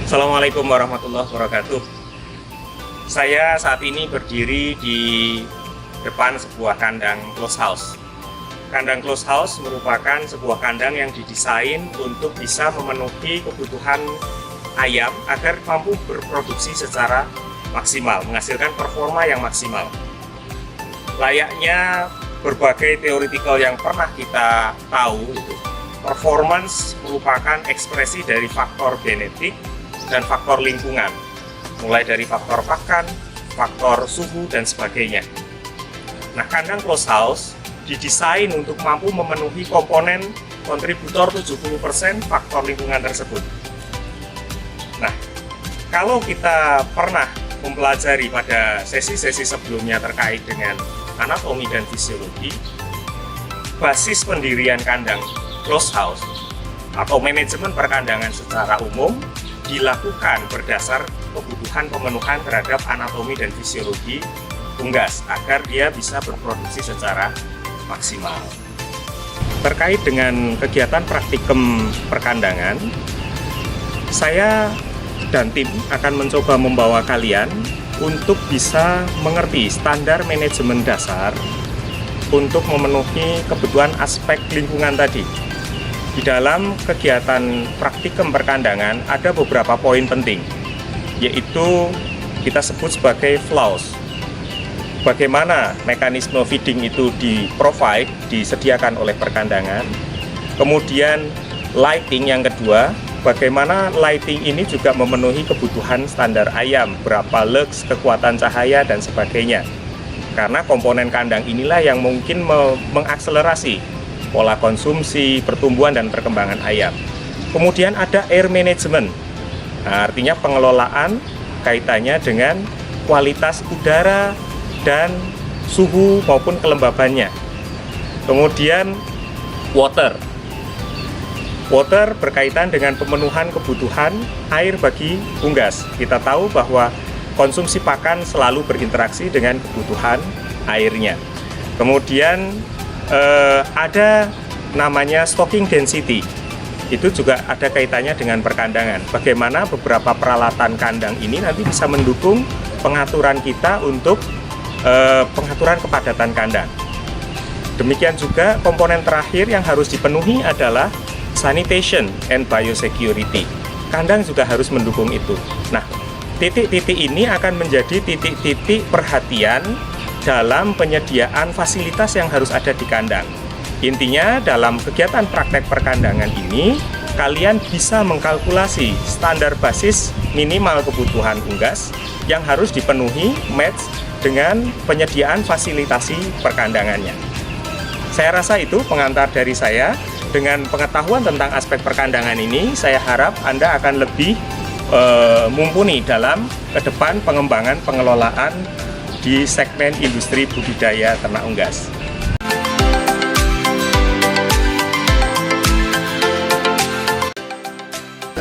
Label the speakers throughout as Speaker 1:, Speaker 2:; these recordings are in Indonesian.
Speaker 1: Assalamualaikum warahmatullahi wabarakatuh. Saya saat ini berdiri di depan sebuah kandang close house. Kandang close house merupakan sebuah kandang yang didesain untuk bisa memenuhi kebutuhan ayam agar mampu berproduksi secara maksimal, menghasilkan performa yang maksimal. Layaknya berbagai teoritikal yang pernah kita tahu, performance merupakan ekspresi dari faktor genetik dan faktor lingkungan, mulai dari faktor pakan, faktor suhu, dan sebagainya. Nah, kandang close house didesain untuk mampu memenuhi komponen kontributor 70% faktor lingkungan tersebut. Nah, kalau kita pernah mempelajari pada sesi-sesi sebelumnya terkait dengan anatomi dan fisiologi, basis pendirian kandang close house atau manajemen perkandangan secara umum dilakukan berdasar kebutuhan pemenuhan terhadap anatomi dan fisiologi unggas agar dia bisa berproduksi secara maksimal. Terkait dengan kegiatan praktikum perkandangan, saya dan tim akan mencoba membawa kalian untuk bisa mengerti standar manajemen dasar untuk memenuhi kebutuhan aspek lingkungan tadi. Di dalam kegiatan praktikum perkandangan ada beberapa poin penting, yaitu kita sebut sebagai flows. Bagaimana mekanisme feeding itu disediakan oleh perkandangan. Kemudian lighting yang kedua, bagaimana lighting ini juga memenuhi kebutuhan standar ayam, berapa lux, kekuatan cahaya, dan sebagainya. Karena komponen kandang inilah yang mungkin mengakselerasi pola konsumsi, pertumbuhan, dan perkembangan ayam. Kemudian ada air management, nah, artinya pengelolaan kaitannya dengan kualitas udara dan suhu maupun kelembabannya. Kemudian water berkaitan dengan pemenuhan kebutuhan air bagi unggas. Kita tahu bahwa konsumsi pakan selalu berinteraksi dengan kebutuhan airnya. Kemudian ada namanya stocking density, itu juga ada kaitannya dengan perkandangan. Bagaimana beberapa peralatan kandang ini nanti bisa mendukung pengaturan kita untuk pengaturan kepadatan kandang. Demikian juga komponen terakhir yang harus dipenuhi adalah sanitation and biosecurity. Kandang juga harus mendukung itu. Nah, titik-titik ini akan menjadi titik-titik perhatian dalam penyediaan fasilitas yang harus ada di kandang. Intinya dalam kegiatan praktek perkandangan ini, kalian bisa mengkalkulasi standar basis minimal kebutuhan unggas yang harus dipenuhi match dengan penyediaan fasilitasi perkandangannya. Saya rasa itu pengantar dari saya. Dengan pengetahuan tentang aspek perkandangan ini, saya harap Anda akan lebih mumpuni dalam ke depan pengembangan pengelolaan di segmen industri budidaya ternak unggas.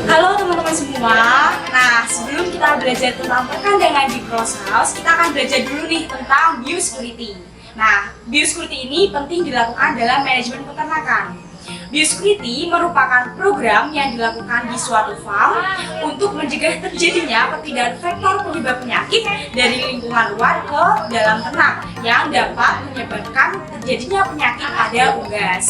Speaker 2: Halo teman-teman semua. Nah, sebelum kita belajar tentang perkandangan di close house, kita akan belajar dulu nih tentang biosecurity. Nah, biosecurity ini penting dilakukan dalam manajemen peternakan. Biosecurity merupakan program yang dilakukan di suatu farm untuk mencegah terjadinya perpindahan vektor penyebab penyakit dari lingkungan luar ke dalam ternak yang dapat menyebabkan terjadinya penyakit pada unggas.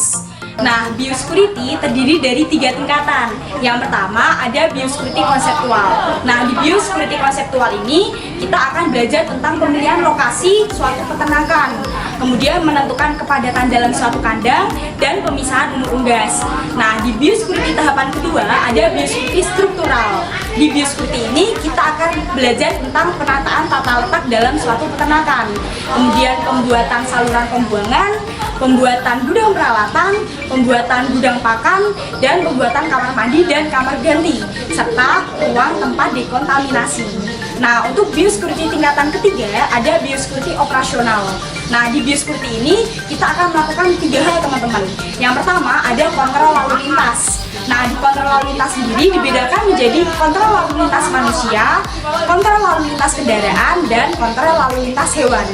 Speaker 2: Nah, biosecurity terdiri dari 3 tingkatan. Yang pertama ada biosecurity konseptual. Nah, di biosecurity konseptual ini kita akan belajar tentang pemilihan lokasi suatu peternakan, kemudian menentukan kepadatan dalam suatu kandang, dan pemisahan umur unggas. Nah, di biosecurity tahapan kedua ada biosecurity struktural. Di biosecurity ini kita akan belajar tentang penataan tata letak dalam suatu peternakan, kemudian pembuatan saluran pembuangan, pembuatan gudang peralatan, pembuatan gudang pakan, dan pembuatan kamar mandi dan kamar ganti, serta ruang tempat dekontaminasi. Nah, untuk biosecurity tingkatan ketiga ada biosecurity operasional. Nah, di biosecurity ini kita akan melakukan 3 hal teman-teman. Yang pertama ada kontrol lalu lintas. Nah, di kontrol lalu lintas sendiri dibedakan menjadi kontrol lalu lintas manusia, kontrol lalu lintas kendaraan, dan kontrol lalu lintas hewan.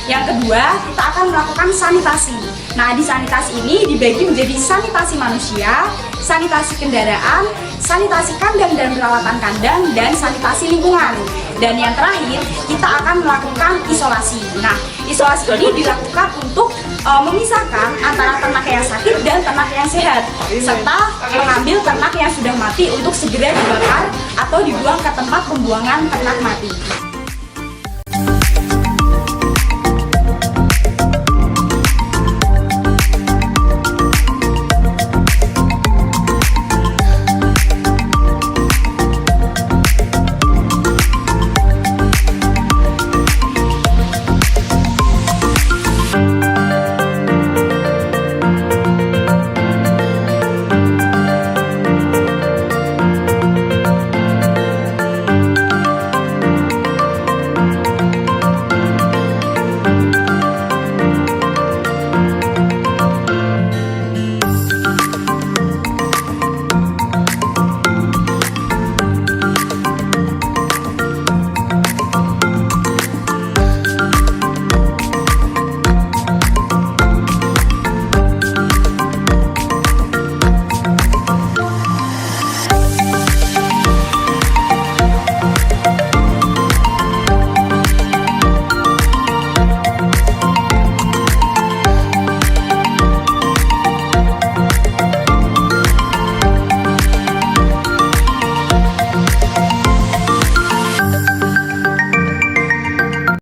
Speaker 2: Yang kedua, kita akan melakukan sanitasi. Nah, di sanitasi ini dibagi menjadi sanitasi manusia, sanitasi kendaraan, sanitasi kandang dan perawatan kandang, dan sanitasi lingkungan. Dan yang terakhir, kita akan melakukan isolasi. Nah, isolasi ini dilakukan untuk memisahkan antara ternak yang sakit dan ternak yang sehat, serta mengambil ternak yang sudah mati untuk segera dibakar atau dibuang ke tempat pembuangan ternak mati.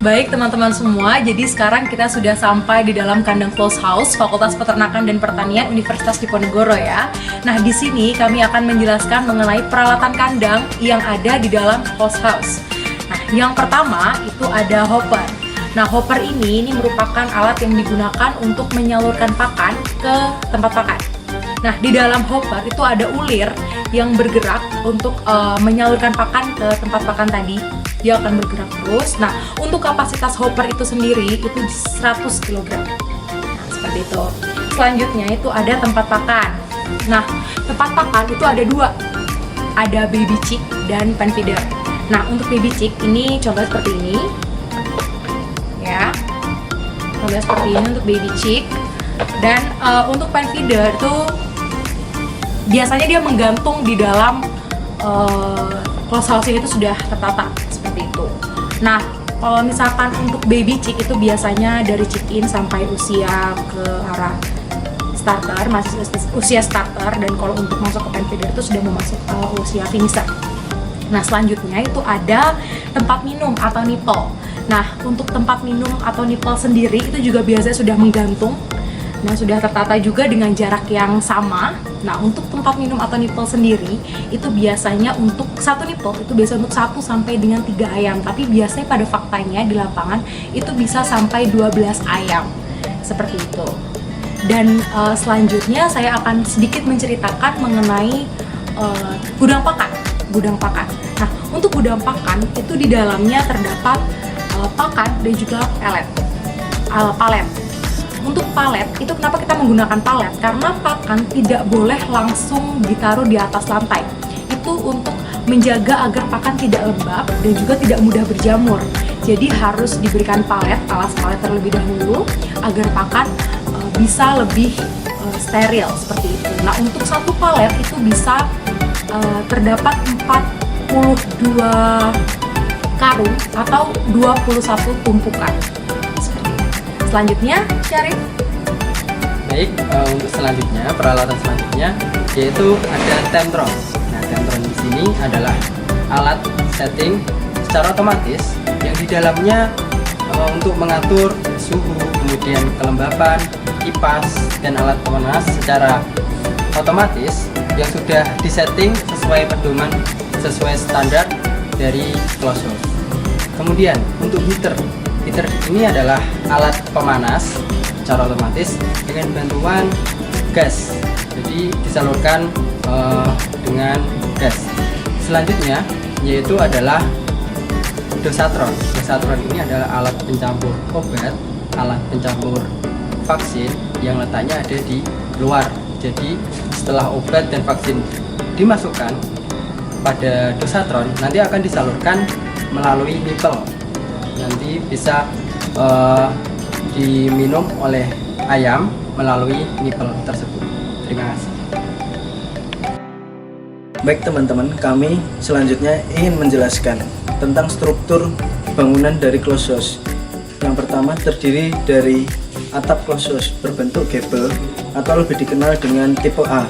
Speaker 3: Baik teman-teman semua, jadi sekarang kita sudah sampai di dalam kandang close house Fakultas Peternakan dan Pertanian Universitas Diponegoro ya. Nah, di sini kami akan menjelaskan mengenai peralatan kandang yang ada di dalam close house. Nah, yang pertama itu ada hopper. Nah, hopper ini merupakan alat yang digunakan untuk menyalurkan pakan ke tempat pakan. Nah, di dalam hopper itu ada ulir yang bergerak untuk menyalurkan pakan ke tempat pakan tadi. Dia akan bergerak terus. Nah, untuk kapasitas hopper itu sendiri itu 100 kg. Nah, seperti itu. Selanjutnya itu ada tempat pakan. Nah, tempat pakan itu ada dua. Ada baby chick dan pan feeder. Nah, untuk baby chick ini contohnya seperti ini. Ya. Contohnya seperti ini untuk baby chick. Dan untuk pan feeder itu biasanya dia menggantung di dalam close house itu sudah tertata seperti itu. Nah, kalau misalkan untuk baby chick itu biasanya dari chick in sampai usia ke arah starter, masih usia starter, dan kalau untuk masuk ke pan feeder itu sudah masuk ke usia finisher. Nah, selanjutnya itu ada tempat minum atau nipple. Nah, untuk tempat minum atau nipple sendiri itu juga biasanya sudah menggantung. Nah, sudah tertata juga dengan jarak yang sama. Nah, untuk tempat minum atau nipple sendiri itu biasanya untuk satu nipple itu biasa untuk 1 sampai dengan 3 ayam. Tapi biasanya pada faktanya di lapangan itu bisa sampai 12 ayam. Seperti itu. Dan selanjutnya saya akan sedikit menceritakan mengenai gudang pakan. Gudang pakan. Nah, untuk gudang pakan itu di dalamnya terdapat pakan dan juga palet. Untuk palet, itu kenapa kita menggunakan palet? Karena pakan tidak boleh langsung ditaruh di atas lantai. Itu untuk menjaga agar pakan tidak lembab dan juga tidak mudah berjamur. Jadi harus diberikan palet, alas palet terlebih dahulu agar pakan bisa lebih steril seperti itu. Nah, untuk satu palet itu bisa terdapat 42 karung atau 21 tumpukan. Selanjutnya, Syarif.
Speaker 4: Baik, untuk selanjutnya, peralatan selanjutnya yaitu ada Temptron. Nah, Temptron di sini adalah alat setting secara otomatis yang di dalamnya untuk mengatur suhu, kemudian kelembapan, kipas, dan alat pemanas secara otomatis yang sudah disetting sesuai pedoman, sesuai standar dari close house. Kemudian untuk heater ini adalah alat pemanas secara otomatis dengan bantuan gas, jadi disalurkan dengan gas. Selanjutnya yaitu adalah dosatron. Dosatron ini adalah alat pencampur obat, alat pencampur vaksin yang letaknya ada di luar. Jadi setelah obat dan vaksin dimasukkan pada dosatron, nanti akan disalurkan melalui nipple. Nanti bisa diminum oleh ayam melalui nipple tersebut. Terima kasih.
Speaker 5: Baik teman-teman, kami selanjutnya ingin menjelaskan tentang struktur bangunan dari closed house. Yang pertama terdiri dari atap closed house berbentuk gable atau lebih dikenal dengan tipe A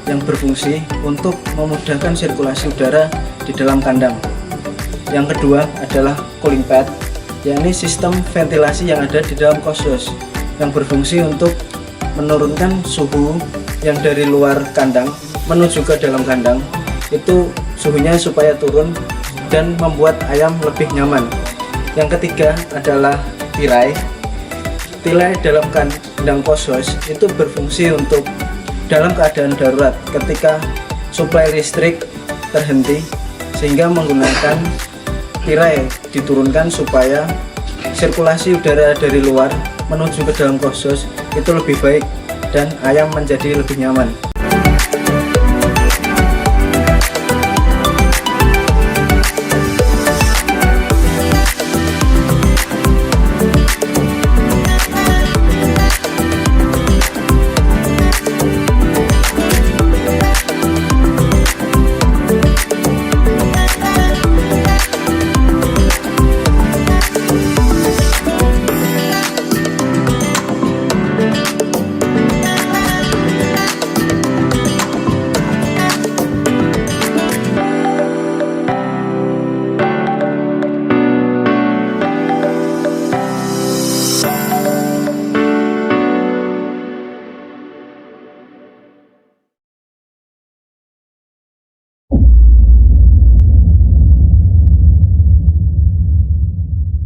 Speaker 5: yang berfungsi untuk memudahkan sirkulasi udara di dalam kandang. Yang kedua adalah cooling pad, yakni sistem ventilasi yang ada di dalam closed house yang berfungsi untuk menurunkan suhu yang dari luar kandang menuju ke dalam kandang, itu suhunya supaya turun dan membuat ayam lebih nyaman. Yang ketiga adalah tirai. Tirai dalam kandang closed house itu berfungsi untuk dalam keadaan darurat ketika suplai listrik terhenti, sehingga menggunakan tirai diturunkan supaya sirkulasi udara dari luar menuju ke dalam closed house itu lebih baik dan ayam menjadi lebih nyaman.